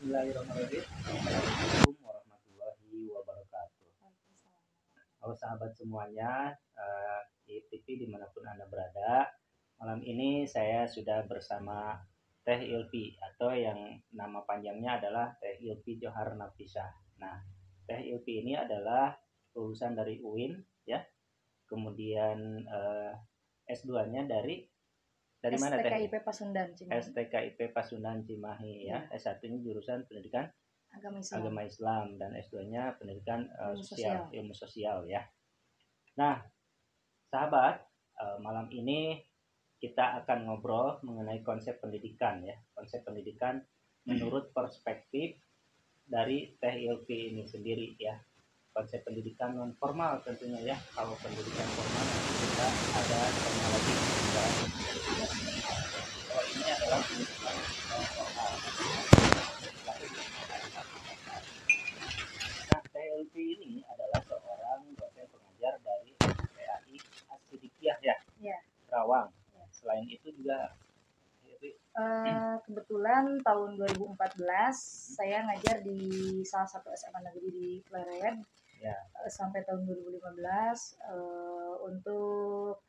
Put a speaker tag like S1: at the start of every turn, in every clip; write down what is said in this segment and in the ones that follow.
S1: Bismillahirrahmanirrahim. Assalamualaikum warahmatullahi wabarakatuh. Halo sahabat semuanya, di TV dimanapun Anda berada. Malam ini saya sudah bersama Teh Ilvi atau yang nama panjangnya adalah Teh Ilvi Johar Nafisah. Nah, Teh Ilvi ini adalah lulusan dari UIN ya. Kemudian S2-nya dari mana Teh?
S2: STKIP Pasundan Cimahi.
S1: STKIP Pasundan Cimahi ya. S1-nya jurusan pendidikan Agama Islam dan S2-nya pendidikan ilmu sosial ya. Nah, sahabat, malam ini kita akan ngobrol mengenai konsep pendidikan ya. Konsep pendidikan menurut perspektif dari Teh Ilvi ini sendiri ya. Konsep pendidikan non formal tentunya ya. Kalau pendidikan formal kita ada teknologi ya. Ini adalah pendidikan non formal. Nah, Teh Ilvi ini adalah seorang dosen pengajar dari PAI As-Sidikiyah ya. Rawang. Selain itu juga
S2: kebetulan tahun 2014 saya ngajar di salah satu SMA negeri di Pleret ya. Sampai tahun 2015 untuk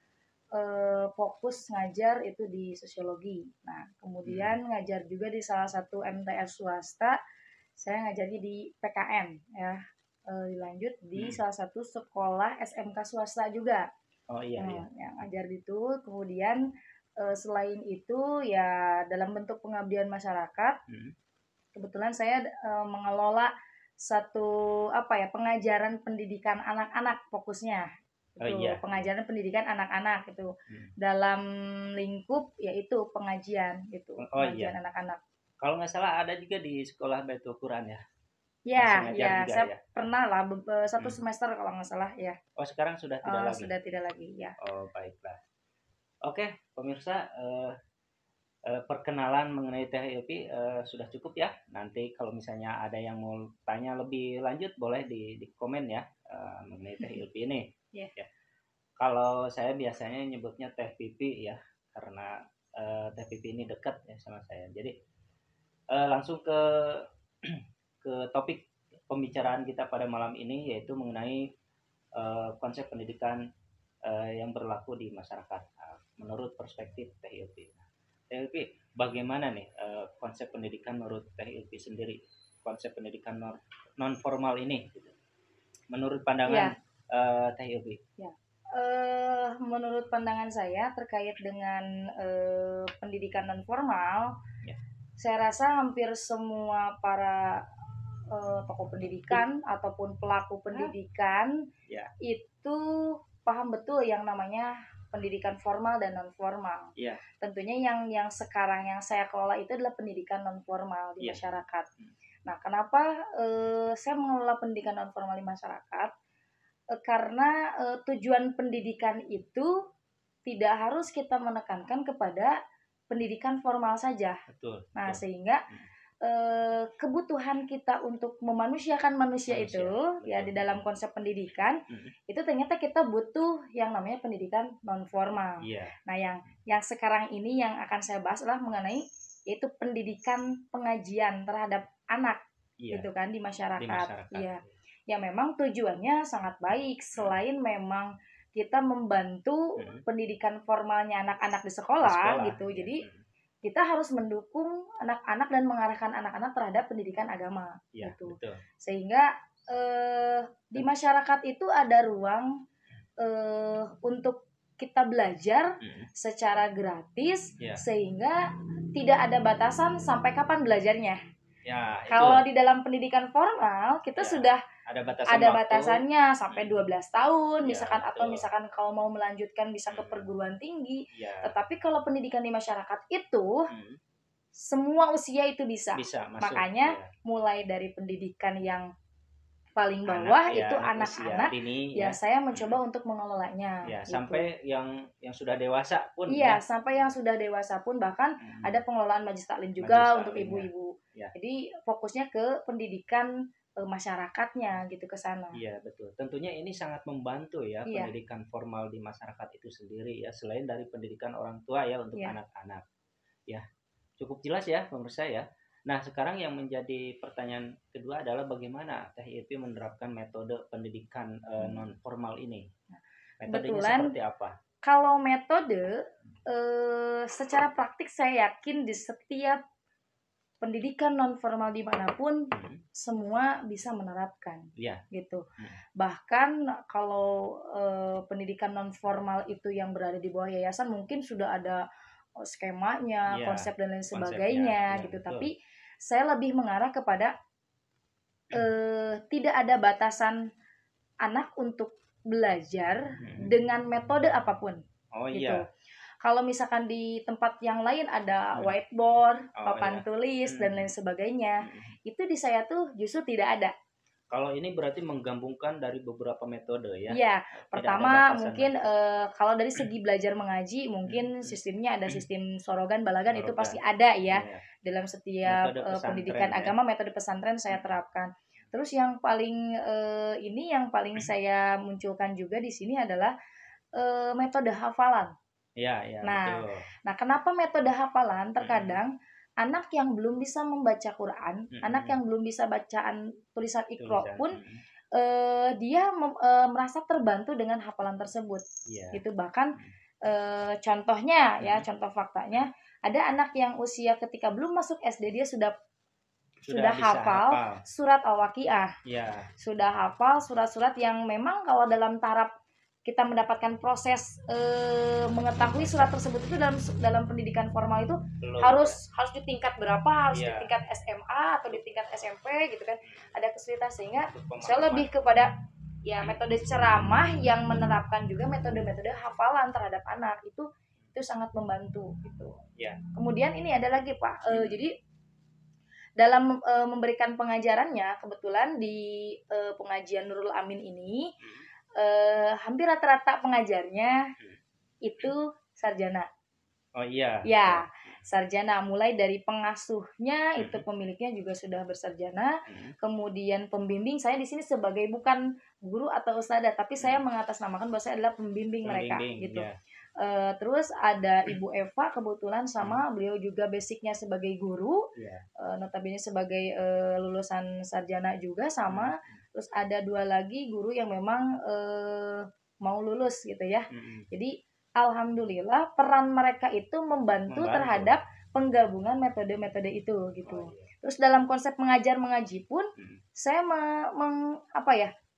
S2: fokus ngajar itu di sosiologi. Nah, kemudian ngajar juga di salah satu MTS swasta. Saya ngajarnya di PKN ya. Dilanjut di salah satu sekolah SMK swasta juga.
S1: Oh iya.
S2: Yang ngajar itu. Kemudian selain itu ya dalam bentuk pengabdian masyarakat. Kebetulan saya mengelola satu pengajaran pendidikan anak-anak fokusnya. Pengajaran pendidikan anak-anak itu dalam lingkup yaitu pengajian gitu. Pengajian anak-anak.
S1: Kalau nggak salah ada juga di sekolah Baitul Quran ya.
S2: Ya, saya pernah lah satu semester kalau nggak salah ya.
S1: Oh, sekarang sudah tidak lagi.
S2: Sudah tidak lagi ya.
S1: Oh, baiklah. Oke, pemirsa, perkenalan mengenai Teh Ilvi sudah cukup ya. Nanti kalau misalnya ada yang mau tanya lebih lanjut boleh di komen ya mengenai Teh Ilvi ini.
S2: Ya.
S1: Kalau saya biasanya nyebutnya Teh Pipi ya, karena Teh Pipi ini dekat ya sama saya. Jadi langsung ke topik pembicaraan kita pada malam ini, yaitu mengenai konsep pendidikan yang berlaku di masyarakat menurut perspektif Teh Ilvi. Teh Ilvi, bagaimana nih konsep pendidikan menurut Teh Ilvi sendiri, konsep pendidikan non formal ini gitu. Menurut pandangan Teh Ilvi?
S2: Menurut pandangan saya terkait dengan pendidikan non formal, saya rasa hampir semua para tokoh pendidikan ataupun pelaku pendidikan itu paham betul yang namanya pendidikan formal dan non formal. Tentunya yang sekarang yang saya kelola itu adalah pendidikan non formal di masyarakat. Nah, kenapa saya mengelola pendidikan non formal di masyarakat? Karena tujuan pendidikan itu tidak harus kita menekankan kepada pendidikan formal saja.
S1: Betul.
S2: Nah, sehingga kebutuhan kita untuk memanusiakan manusia itu betul. Ya di dalam konsep pendidikan itu ternyata kita butuh yang namanya pendidikan non formal. Nah, yang sekarang ini yang akan saya bahas adalah mengenai yaitu pendidikan pengajian terhadap anak gitu kan di masyarakat. Iya. Ya memang tujuannya sangat baik, selain memang kita membantu pendidikan formalnya anak-anak di sekolah gitu. Jadi kita harus mendukung anak-anak dan mengarahkan anak-anak terhadap pendidikan agama gitu.
S1: Betul.
S2: Sehingga di masyarakat itu ada ruang untuk kita belajar secara gratis sehingga tidak ada batasan sampai kapan belajarnya. Kalau di dalam pendidikan formal kita sudah ada batasannya sampai 12 tahun misalkan, atau misalkan kalau mau melanjutkan bisa ke perguruan tinggi. Tetapi kalau pendidikan di masyarakat itu semua usia itu bisa masuk. Makanya mulai dari pendidikan yang paling bawah itu anak-anak ya saya mencoba untuk mengelolanya
S1: gitu. Sampai yang sudah dewasa pun
S2: sampai yang sudah dewasa pun, bahkan ada pengelolaan majlis taklim juga untuk ibu-ibu. Jadi fokusnya ke pendidikan masyarakatnya gitu, ke sana.
S1: Iya, betul. Tentunya ini sangat membantu ya pendidikan formal di masyarakat itu sendiri ya, selain dari pendidikan orang tua ya untuk anak-anak. Ya, cukup jelas ya pemirsa ya. Nah, sekarang yang menjadi pertanyaan kedua adalah bagaimana THIP menerapkan metode pendidikan non formal ini. Metodenya seperti apa?
S2: Kalau metode secara praktik saya yakin di setiap pendidikan non formal dimanapun semua bisa menerapkan, gitu. Bahkan kalau pendidikan non formal itu yang berada di bawah yayasan mungkin sudah ada skemanya, konsep dan lain sebagainya, gitu. Betul. Tapi saya lebih mengarah kepada tidak ada batasan anak untuk belajar dengan metode apapun, gitu. Kalau misalkan di tempat yang lain ada whiteboard, papan tulis dan lain sebagainya, itu di saya tuh justru tidak ada.
S1: Kalau ini berarti menggabungkan dari beberapa metode ya?
S2: Iya, pertama mungkin kalau dari segi belajar mengaji mungkin sistemnya ada sistem sorogan, balagan, itu pasti ada ya. Dalam setiap pendidikan agama metode pesantren saya terapkan. Terus yang paling yang paling saya munculkan juga di sini adalah metode hafalan. Betul. Nah, kenapa metode hafalan? Terkadang anak yang belum bisa membaca Quran, anak yang belum bisa bacaan tulisan Iqra pun dia merasa terbantu dengan hafalan tersebut. Gitu. Bahkan contohnya ya, contoh faktanya, ada anak yang usia ketika belum masuk SD dia sudah hafal surat Al-Waqiah. Sudah hafal surat-surat yang memang kalau dalam taraf kita mendapatkan proses mengetahui surat tersebut itu dalam pendidikan formal itu harus di tingkat berapa, harus di tingkat SMA atau di tingkat SMP gitu kan, ada kesulitan. Sehingga saya lebih kepada metode ceramah yang menerapkan juga metode-metode hafalan terhadap anak, itu sangat membantu gitu. Kemudian ini ada lagi Pak, jadi dalam memberikan pengajarannya, kebetulan di pengajian Nurul Amin ini hampir rata-rata pengajarnya itu sarjana. Ya, sarjana, mulai dari pengasuhnya itu pemiliknya juga sudah bersarjana. Kemudian pembimbing, saya di sini sebagai bukan guru atau ustadzah, tapi saya mengatasnamakan bahwa saya adalah pembimbing mereka gitu. Terus ada Ibu Eva kebetulan, sama beliau juga basicnya sebagai guru, notabene sebagai lulusan sarjana juga sama. Terus ada 2 lagi guru yang memang mau lulus gitu ya. Jadi alhamdulillah peran mereka itu membantu terhadap penggabungan metode-metode itu gitu. Terus dalam konsep mengajar mengaji pun saya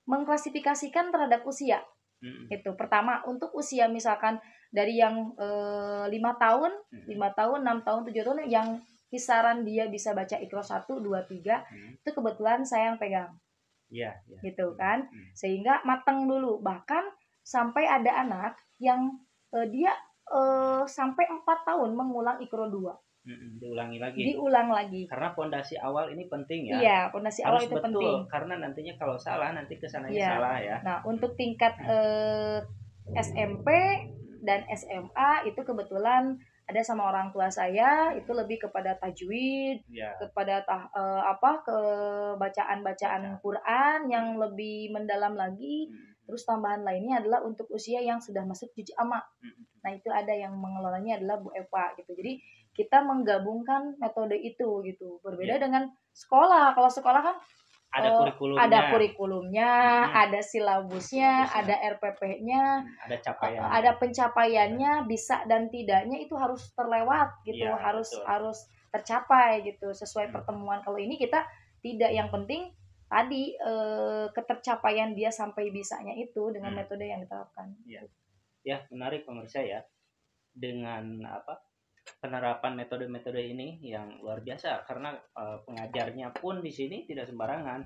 S2: mengklasifikasikan terhadap usia. Itu pertama untuk usia misalkan dari yang 5 tahun, 6 tahun, 7 tahun yang kisaran dia bisa baca Iqra 1, 2, 3, itu kebetulan saya yang pegang. Gitu kan. Sehingga matang dulu. Bahkan sampai ada anak yang dia sampai 4 tahun mengulang Iqra 2. Diulang lagi.
S1: Karena fondasi awal ini penting ya.
S2: Iya, fondasi awal itu
S1: betul,
S2: penting.
S1: Karena nantinya kalau salah nanti kesananya salah ya.
S2: Nah, untuk tingkat SMP dan SMA itu kebetulan ada sama orang tua saya, itu lebih kepada tajwid, kepada bacaan Quran yang lebih mendalam lagi. Terus tambahan lainnya adalah untuk usia yang sudah masuk juz amma. Nah, itu ada yang mengelolanya adalah Bu Eva gitu. Jadi kita menggabungkan metode itu gitu. Berbeda dengan sekolah. Kalau sekolah kan ada kurikulumnya, ada silabusnya, ada RPP-nya, ada pencapaiannya, bisa dan tidaknya itu harus terlewat gitu, harus tercapai gitu sesuai pertemuan. Kalau ini kita tidak, yang penting tadi ketercapaian dia sampai bisanya itu dengan metode yang diterapkan.
S1: Ya, menarik pemirsa ya. Dengan penerapan metode-metode ini yang luar biasa, karena pengajarnya pun di sini tidak sembarangan,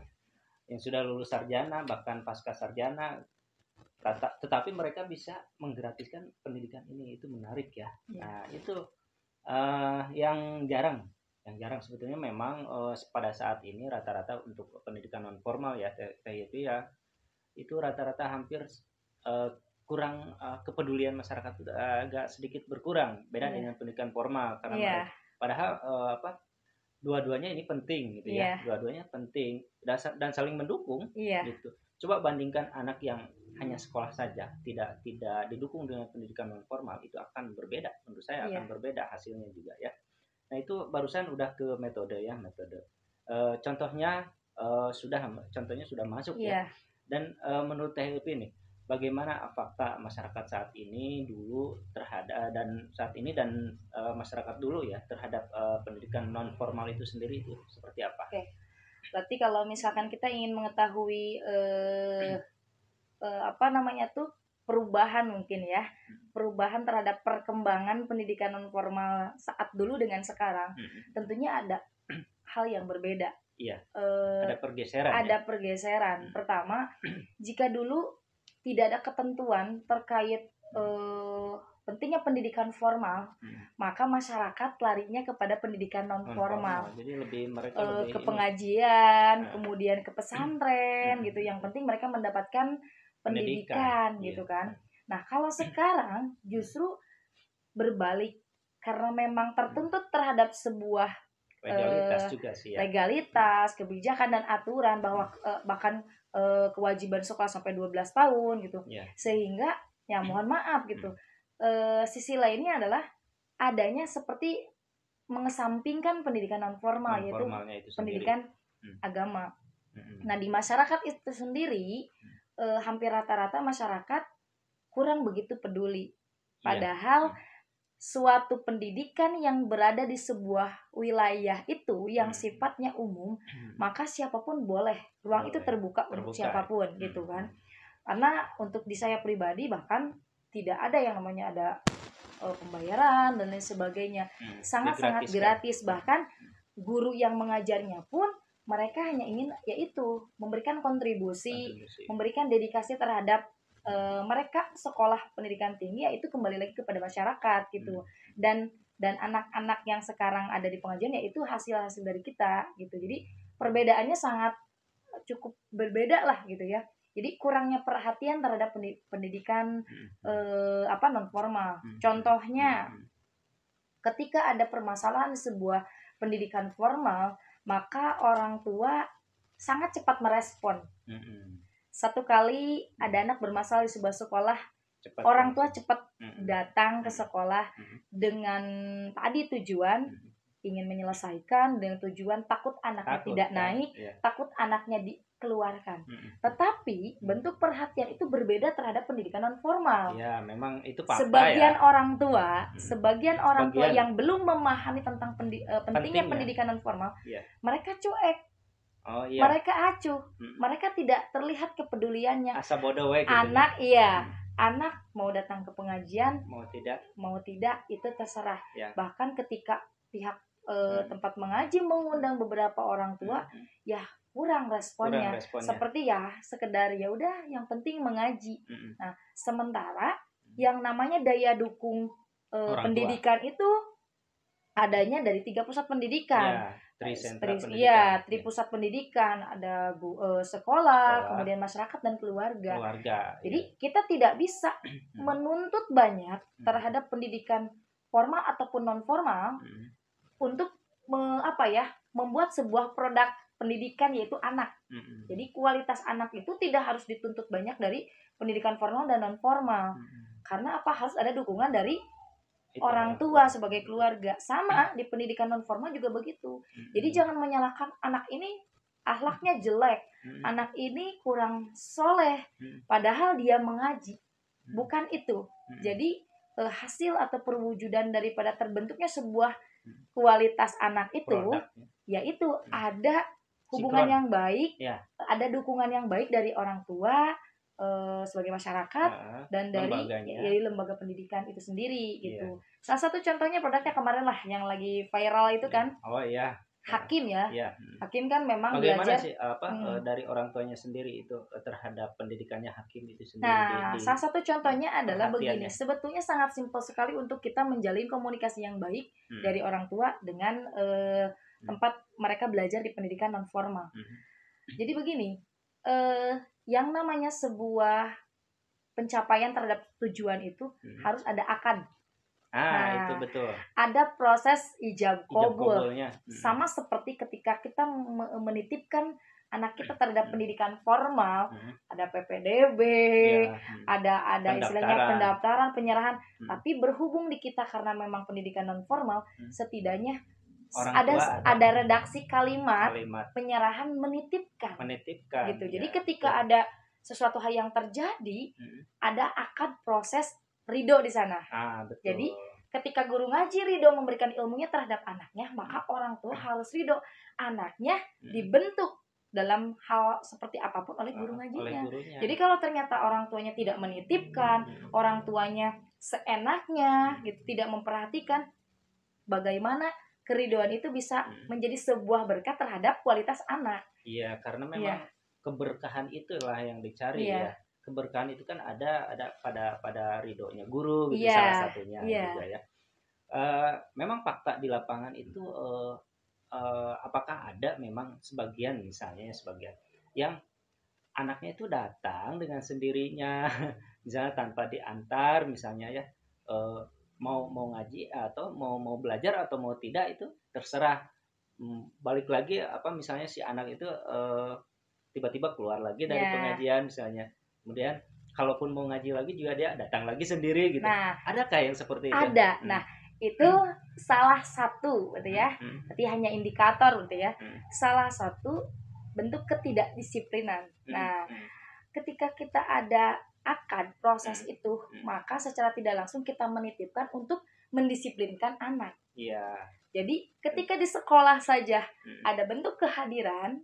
S1: yang sudah lulus sarjana bahkan pasca sarjana, tetapi mereka bisa menggratiskan pendidikan ini. Itu menarik ya. Nah, itu yang jarang sebetulnya. Memang pada saat ini rata-rata untuk pendidikan non formal ya THIP ya, itu rata-rata hampir kurang, kepedulian masyarakat agak sedikit berkurang, beda dengan pendidikan formal, karena padahal dua-duanya ini penting gitu ya. Dua-duanya penting dan saling mendukung gitu. Coba bandingkan anak yang hanya sekolah saja, tidak didukung dengan pendidikan non formal, itu akan berbeda, menurut saya akan berbeda hasilnya juga ya. Nah itu barusan udah ke metode ya, metode. Contohnya contohnya sudah masuk ya. Dan menurut Teh Ilvi nih, bagaimana fakta masyarakat saat ini dulu terhadap dan saat ini dan masyarakat dulu ya terhadap pendidikan non formal itu sendiri itu seperti apa?
S2: Oke. Berarti kalau misalkan kita ingin mengetahui apa namanya tuh perubahan mungkin ya, perubahan terhadap perkembangan pendidikan non formal saat dulu dengan sekarang, tentunya ada hal yang berbeda.
S1: Iya. Ada pergeseran.
S2: Ada pergeseran. Pertama, jika dulu tidak ada ketentuan terkait pentingnya pendidikan formal, maka masyarakat larinya kepada pendidikan non formal.
S1: Jadi lebih mereka lebih
S2: ke pengajian, kemudian ke pesantren gitu. Yang penting mereka mendapatkan pendidikan gitu kan. Nah, kalau sekarang justru berbalik karena memang tertuntut terhadap sebuah
S1: legalitas juga sih ya.
S2: Legalitas, kebijakan dan aturan bahwa bahkan kewajiban sekolah sampai 12 tahun gitu. Sehingga ya mohon maaf gitu. Sisi lainnya adalah adanya seperti mengesampingkan pendidikan non formal yaitu pendidikan agama. Nah, di masyarakat itu sendiri hampir rata-rata masyarakat kurang begitu peduli. Padahal suatu pendidikan yang berada di sebuah wilayah itu yang sifatnya umum, maka siapapun boleh. Ruang itu terbuka untuk siapapun gitu kan. Karena untuk di saya pribadi bahkan tidak ada yang namanya ada pembayaran dan lain sebagainya. Sangat-sangat gratis. Bahkan guru yang mengajarnya pun mereka hanya ingin yaitu memberikan kontribusi. Memberikan dedikasi terhadap mereka sekolah pendidikan tinggi, yaitu kembali lagi kepada masyarakat gitu. Dan anak-anak yang sekarang ada di pengajian yaitu hasil-hasil dari kita gitu. Jadi perbedaannya sangat cukup berbeda lah gitu ya. Jadi kurangnya perhatian terhadap pendidikan non formal. Contohnya ketika ada permasalahan di sebuah pendidikan formal, maka orang tua sangat cepat merespon. Satu kali ada anak bermasalah di sebuah sekolah, orang tua cepat datang ke sekolah dengan tadi tujuan ingin menyelesaikan, dengan tujuan takut anaknya tidak naik, takut anaknya dikeluarkan. Tetapi bentuk perhatian itu berbeda terhadap pendidikan non formal.
S1: Ya, memang itu fakta
S2: sebagian orang tua, sebagian orang tua yang belum memahami tentang pentingnya pendidikan non formal, mereka cuek. Mereka acuh, mereka tidak terlihat kepeduliannya.
S1: Asa bodoh gitu.
S2: Anak anak mau datang ke pengajian, mau tidak itu terserah. Bahkan ketika pihak tempat mengaji mengundang beberapa orang tua, ya kurang responnya. Seperti ya sekedar ya udah yang penting mengaji. Nah, sementara yang namanya daya dukung pendidikan itu adanya dari 3 pusat pendidikan. Tri pusat pendidikan, ada sekolah, kemudian masyarakat dan keluarga. Jadi kita tidak bisa menuntut banyak terhadap pendidikan formal ataupun non formal untuk membuat sebuah produk pendidikan yaitu anak. Jadi kualitas anak itu tidak harus dituntut banyak dari pendidikan formal dan non formal. Karena harus ada dukungan dari orang tua sebagai keluarga. Sama di pendidikan non formal juga begitu. Jadi jangan menyalahkan anak ini akhlaknya jelek, anak ini kurang soleh, padahal dia mengaji. Bukan itu. Jadi hasil atau perwujudan daripada terbentuknya sebuah kualitas anak itu, yaitu ada hubungan yang baik, ada dukungan yang baik dari orang tua, sebagai masyarakat dan dari lembaga pendidikan itu sendiri gitu. Salah satu contohnya produknya kemarin lah yang lagi viral itu kan. Hakim ya. Hakim kan memang
S1: bagaimana
S2: belajar
S1: sih dari orang tuanya sendiri itu terhadap pendidikannya Hakim itu sendiri.
S2: Nah, salah satu contohnya adalah begini. Sebetulnya sangat simpel sekali untuk kita menjalin komunikasi yang baik dari orang tua dengan tempat mereka belajar di pendidikan non formal. Jadi begini, yang namanya sebuah pencapaian terhadap tujuan itu harus ada akad.
S1: Itu betul.
S2: Ada proses ijab qabul. Sama seperti ketika kita menitipkan anak kita terhadap pendidikan formal, ada PPDB, ada istilahnya pendaftaran, penyerahan. Tapi berhubung di kita karena memang pendidikan non formal, setidaknya ada redaksi kalimat penyerahan menitipkan gitu. Jadi ketika ada sesuatu hal yang terjadi, ada akad proses ridho di sana.
S1: Betul.
S2: Jadi ketika guru ngaji ridho memberikan ilmunya terhadap anaknya, maka orang tua harus ridho anaknya dibentuk dalam hal seperti apapun oleh guru ngajinya. Jadi kalau ternyata orang tuanya tidak menitipkan, orang tuanya seenaknya gitu, tidak memperhatikan, bagaimana keridoan itu bisa menjadi sebuah berkat terhadap kualitas anak.
S1: Iya, karena memang keberkahan itulah yang dicari ya. Keberkahan itu kan ada pada ridhonya guru gitu, salah satunya juga ya. Memang fakta di lapangan itu apakah ada memang sebagian yang anaknya itu datang dengan sendirinya misalnya tanpa diantar misalnya ya, mau ngaji atau mau belajar atau mau tidak itu terserah. Balik lagi misalnya si anak itu tiba-tiba keluar lagi dari pengajian misalnya, kemudian kalaupun mau ngaji lagi juga dia datang lagi sendiri gitu. Adakah yang seperti itu?
S2: Ada. Nah, itu salah satu gitu ya. Berarti hanya indikator gitu ya. Salah satu bentuk ketidakdisiplinan. Nah, ketika kita ada akad proses itu, maka secara tidak langsung kita menitipkan untuk mendisiplinkan anak.
S1: Iya.
S2: Jadi ketika di sekolah saja ada bentuk kehadiran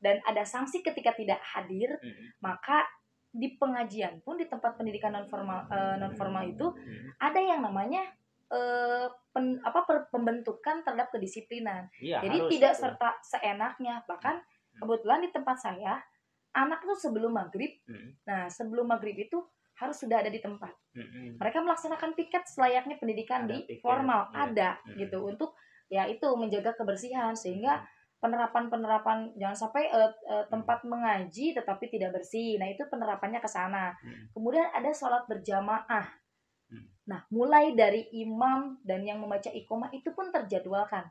S2: dan ada sanksi ketika tidak hadir, maka di pengajian pun di tempat pendidikan non formal itu ada yang namanya pembentukan terhadap kedisiplinan. Jadi tidak serta seenaknya. Bahkan kebetulan di tempat saya anak tuh sebelum maghrib, nah sebelum maghrib itu harus sudah ada di tempat. Mereka melaksanakan piket selayaknya pendidikan ada di piket, formal ada gitu untuk ya itu menjaga kebersihan sehingga penerapan jangan sampai tempat mengaji tetapi tidak bersih. Nah itu penerapannya ke sana. Kemudian ada sholat berjamaah. Nah mulai dari imam dan yang membaca iqomah itu pun terjadwalkan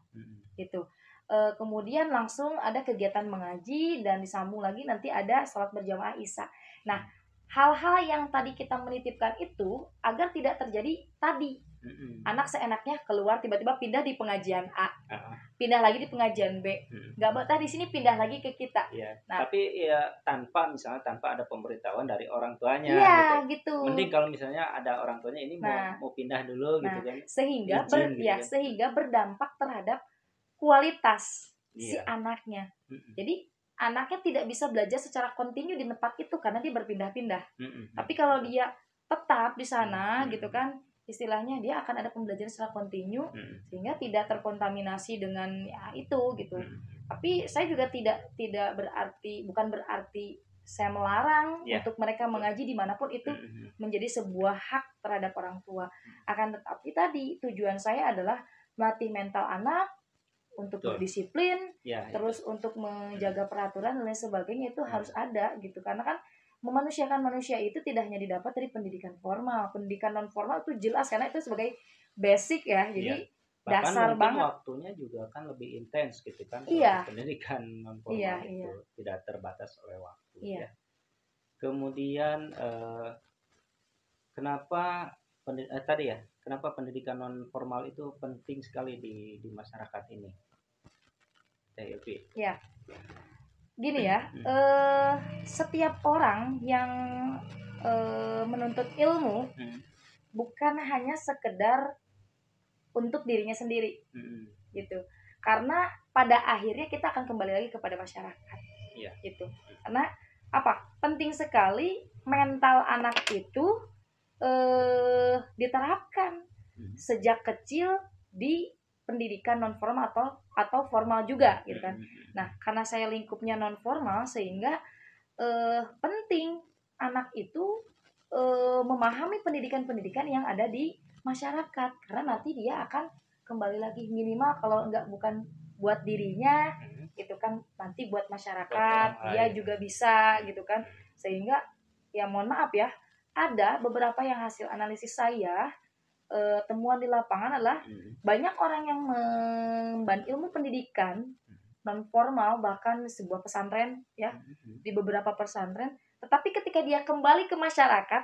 S2: gitu. Kemudian langsung ada kegiatan mengaji dan disambung lagi nanti ada sholat berjamaah isya. Nah hal-hal yang tadi kita menitipkan itu agar tidak terjadi tadi anak seenaknya keluar tiba-tiba pindah di pengajian A, pindah lagi di pengajian B, nggak betah di sini pindah lagi ke kita.
S1: Nah, tapi ya tanpa ada pemberitahuan dari orang tuanya.
S2: Gitu.
S1: Mending kalau misalnya ada orang tuanya ini mau pindah dulu gitu kan.
S2: Sehingga sehingga berdampak terhadap kualitas si anaknya. Jadi anaknya tidak bisa belajar secara kontinu di tempat itu karena dia berpindah-pindah. Tapi kalau dia tetap di sana gitu kan, istilahnya dia akan ada pembelajaran secara kontinu sehingga tidak terkontaminasi dengan ya itu gitu. Tapi saya juga bukan berarti saya melarang untuk mereka mengaji dimanapun itu menjadi sebuah hak terhadap orang tua. Akan tetapi tadi tujuan saya adalah melatih mental anak untuk berdisiplin, terus untuk menjaga peraturan dan lain sebagainya itu harus ada gitu. Karena kan memanusiakan manusia itu tidak hanya didapat dari pendidikan formal, pendidikan non formal itu jelas karena itu sebagai basic ya. Jadi dasar banget.
S1: Waktunya juga kan lebih intens gitu kan. Pendidikan non formal itu tidak terbatas oleh waktu ya. Kemudian kenapa kenapa pendidikan non formal itu penting sekali di masyarakat ini?
S2: Ya, gini ya, setiap orang yang menuntut ilmu bukan hanya sekedar untuk dirinya sendiri, gitu. Karena pada akhirnya kita akan kembali lagi kepada masyarakat, gitu. Karena apa? Penting sekali mental anak itu diterapkan sejak kecil di pendidikan non formal atau formal juga gitu kan. Nah, karena saya lingkupnya non formal sehingga penting anak itu memahami pendidikan yang ada di masyarakat karena nanti dia akan kembali lagi minimal kalau bukan buat dirinya gitu kan, nanti buat masyarakat dia juga bisa gitu kan. Sehingga ya mohon maaf ya, ada beberapa yang hasil analisis saya temuan di lapangan adalah banyak orang yang mengemban ilmu pendidikan non formal bahkan sebuah pesantren ya, di beberapa pesantren, tetapi ketika dia kembali ke masyarakat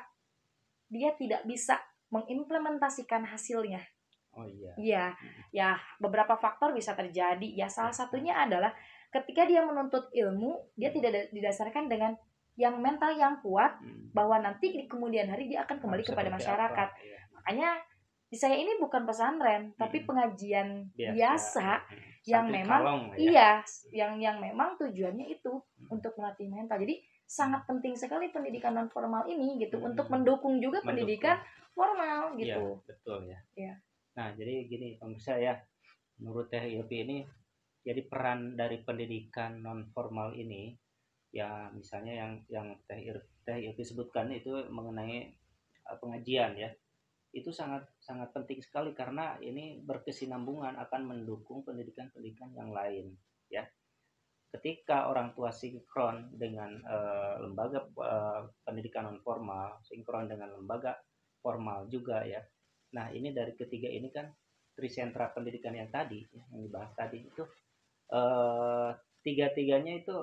S2: dia tidak bisa mengimplementasikan hasilnya.
S1: Oh iya.
S2: Iya, ya beberapa faktor bisa terjadi. Ya salah satunya adalah ketika dia menuntut ilmu, dia tidak didasarkan dengan yang mental yang kuat, bahwa nanti di kemudian hari dia akan kembali kepada masyarakat.
S1: Iya.
S2: Makanya di saya ini bukan pesantren, tapi pengajian biasa yang memang
S1: ya.
S2: yang memang tujuannya itu untuk melatih mental. Jadi sangat penting sekali pendidikan non formal ini gitu untuk mendukung juga pendidikan formal gitu.
S1: Iya, betul ya.
S2: Ya.
S1: Nah, jadi gini pemirsa ya, menurut Teh Ilvi ini, jadi peran dari pendidikan non formal ini, ya misalnya yang Teh Ilvi sebutkan itu mengenai pengajian ya, itu sangat sangat penting sekali karena ini berkesinambungan akan mendukung pendidikan-pendidikan yang lain ya. Ketika orang tua sinkron dengan lembaga pendidikan non formal, sinkron dengan lembaga formal juga ya. Nah, ini dari ketiga ini kan trisentra pendidikan yang tadi yang dibahas tadi itu tiga-tiganya itu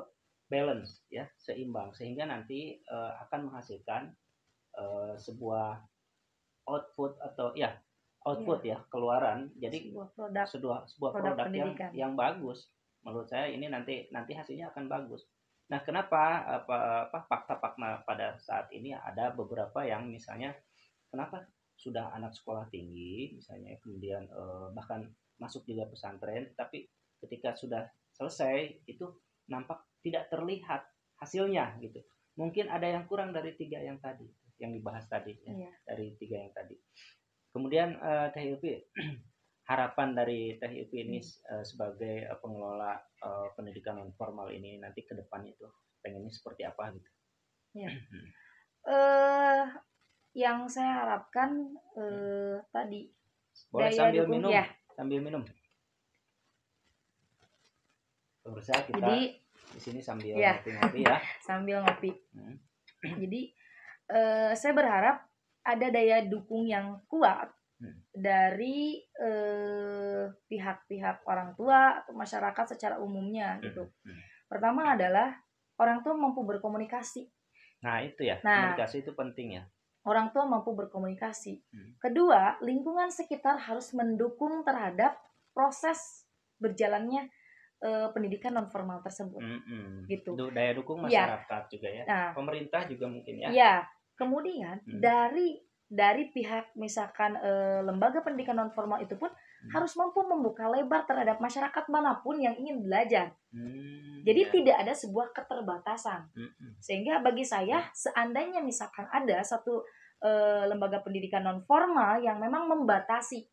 S1: balance ya, seimbang sehingga nanti akan menghasilkan sebuah output atau ya output ya keluaran, jadi sebuah produk yang bagus. Menurut saya ini nanti hasilnya akan bagus. Nah, kenapa fakta-fakta pada saat ini ada beberapa yang misalnya kenapa sudah anak sekolah tinggi misalnya kemudian bahkan masuk juga pesantren, tapi ketika sudah selesai itu nampak tidak terlihat hasilnya gitu. Mungkin ada yang kurang dari tiga yang tadi yang dibahas tadi ya, dari tiga yang tadi. Kemudian Teh Ilvi, harapan dari Teh Ilvi ini sebagai pengelola pendidikan non formal ini nanti ke depan itu pengennya seperti apa gitu?
S2: Ya. Yang saya harapkan tadi
S1: boleh daya sambil dukung, minum ya. Sambil minum. Pemirsa kita jadi, di sini sambil ngopi-ngopi ya.
S2: Sambil ngopi. Jadi saya berharap ada daya dukung yang kuat dari pihak-pihak orang tua atau masyarakat secara umumnya gitu. Pertama adalah orang tua mampu berkomunikasi.
S1: Nah itu ya, komunikasi itu penting ya.
S2: Orang tua mampu berkomunikasi. Kedua, lingkungan sekitar harus mendukung terhadap proses berjalannya pendidikan non formal tersebut. Gitu.
S1: Daya dukung masyarakat juga ya. Nah, pemerintah juga mungkin ya.
S2: Iya. Kemudian dari pihak misalkan lembaga pendidikan non formal itu pun harus mampu membuka lebar terhadap masyarakat manapun yang ingin belajar. Jadi tidak ada sebuah keterbatasan. Sehingga bagi saya seandainya misalkan ada satu lembaga pendidikan non formal yang memang membatasi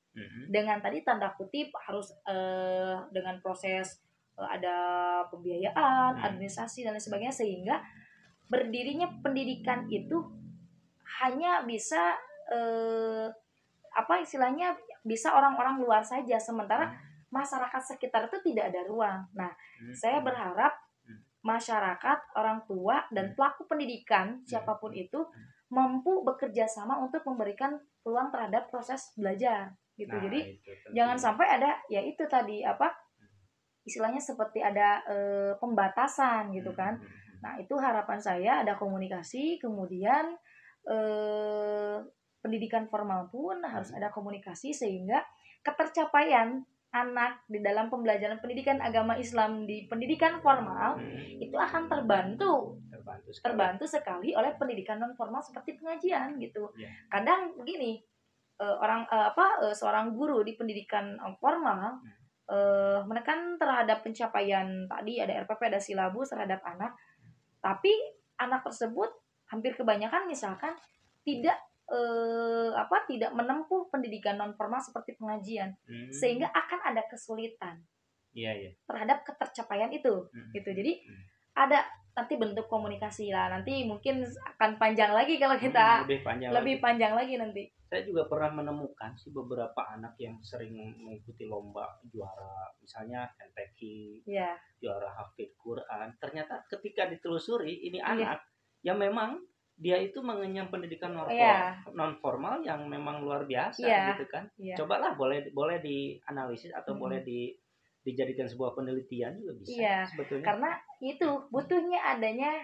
S2: dengan tadi tanda kutip harus dengan proses ada pembiayaan, administrasi dan lain sebagainya, sehingga berdirinya pendidikan itu hanya bisa istilahnya bisa orang-orang luar saja, sementara masyarakat sekitar itu tidak ada ruang. Nah, saya berharap masyarakat, orang tua dan pelaku pendidikan siapapun itu mampu bekerja sama untuk memberikan peluang terhadap proses belajar gitu. Nah, jadi jangan sampai ada ya itu tadi istilahnya seperti ada pembatasan gitu kan. Nah, itu harapan saya ada komunikasi, kemudian pendidikan formal pun harus ada komunikasi sehingga ketercapaian anak di dalam pembelajaran pendidikan agama Islam di pendidikan formal itu akan terbantu sekali oleh pendidikan non formal seperti pengajian gitu. Kadang begini, seorang guru di pendidikan formal menekan terhadap pencapaian tadi ada RPP, ada silabus terhadap anak, tapi anak tersebut hampir kebanyakan misalkan tidak menempuh pendidikan non formal seperti pengajian, sehingga akan ada kesulitan terhadap ketercapaian itu gitu. Jadi ada nanti bentuk komunikasi lah, nanti mungkin akan panjang lagi kalau kita lebih panjang lagi nanti.
S1: Saya juga pernah menemukan sih beberapa anak yang sering mengikuti lomba juara, misalnya NTQ, juara hafid Quran. Ternyata ketika ditelusuri ini anak yang memang dia itu mengenyam pendidikan non formal yang memang luar biasa gitu kan. Cobalah boleh dianalisis atau boleh dijadikan sebuah penelitian juga bisa sebetulnya.
S2: Karena itu butuhnya adanya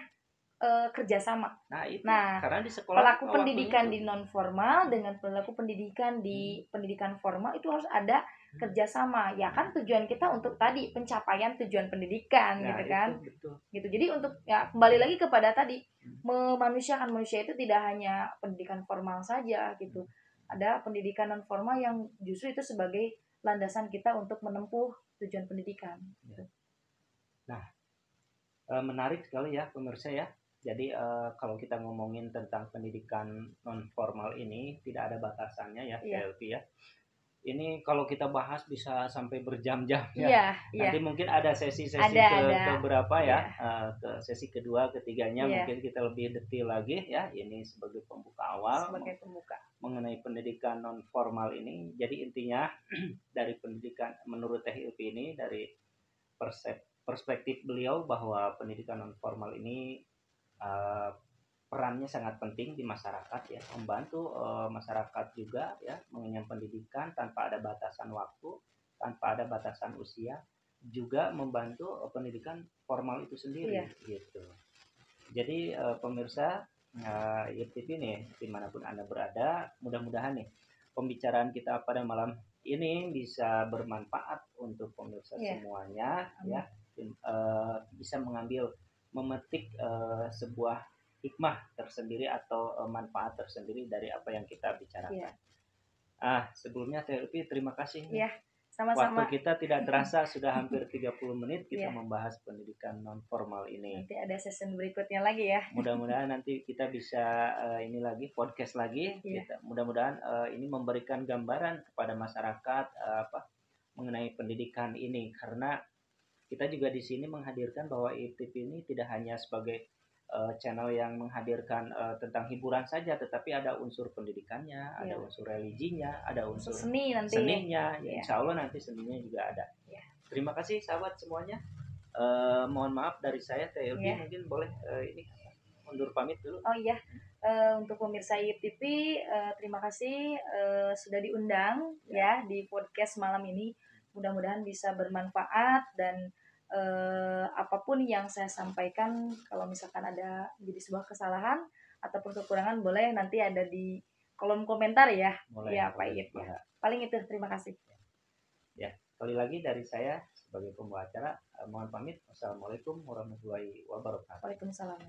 S2: kerjasama.
S1: Itu
S2: nah
S1: karena di sekolah
S2: pelaku pendidikan di non formal dengan pelaku pendidikan di pendidikan formal itu harus ada kerjasama, ya kan tujuan kita untuk tadi pencapaian tujuan pendidikan, gitu kan.
S1: Betul.
S2: Gitu. Jadi untuk ya kembali lagi kepada tadi memanusiakan manusia itu tidak hanya pendidikan formal saja gitu. Ada pendidikan non formal yang justru itu sebagai landasan kita untuk menempuh tujuan pendidikan.
S1: Nah, menarik sekali ya pemirsa ya. Jadi kalau kita ngomongin tentang pendidikan non formal ini tidak ada batasannya ya, TLP ya. Ini kalau kita bahas bisa sampai berjam-jam ya. Nanti mungkin ada sesi-sesi keberapa ya, ke sesi kedua, ketiganya mungkin kita lebih detail lagi ya. Ini sebagai pembuka awal mengenai pendidikan non formal ini. Jadi intinya dari pendidikan menurut TLP ini dari perspektif beliau bahwa pendidikan non formal ini perannya sangat penting di masyarakat ya, membantu masyarakat juga ya mengenyam pendidikan tanpa ada batasan waktu, tanpa ada batasan usia, juga membantu pendidikan formal itu sendiri gitu. Jadi pemirsa IFTV nih dimanapun Anda berada, mudah-mudahan nih pembicaraan kita pada malam ini bisa bermanfaat untuk pemirsa semuanya ya, bisa memetik sebuah hikmah tersendiri atau manfaat tersendiri dari apa yang kita bicarakan. Sebelumnya TLP terima kasih.
S2: Sama-sama.
S1: Waktu kita tidak terasa sudah hampir 30 menit kita membahas pendidikan non formal ini.
S2: Nanti ada season berikutnya lagi ya.
S1: Mudah-mudahan nanti kita bisa ini lagi podcast lagi. Mudah-mudahan ini memberikan gambaran kepada masyarakat mengenai pendidikan ini, karena kita juga di sini menghadirkan bahwa IFTV ini tidak hanya sebagai channel yang menghadirkan tentang hiburan saja, tetapi ada unsur pendidikannya, ada unsur religinya, ada unsur seninya. Insya Allah nanti seninya juga ada. Terima kasih sahabat semuanya. Mohon maaf dari saya TLP mungkin boleh ini undur pamit dulu.
S2: Untuk pemirsa IFTV terima kasih sudah diundang ya di podcast malam ini. Mudah-mudahan bisa bermanfaat dan apapun yang saya sampaikan, kalau misalkan ada jadi sebuah kesalahan ataupun kekurangan, boleh nanti ada di kolom komentar ya. Pak. Paling itu, terima kasih.
S1: Ya, sekali lagi dari saya sebagai pembawa acara mohon pamit. Wassalamualaikum warahmatullahi wabarakatuh.
S2: Waalaikumsalam.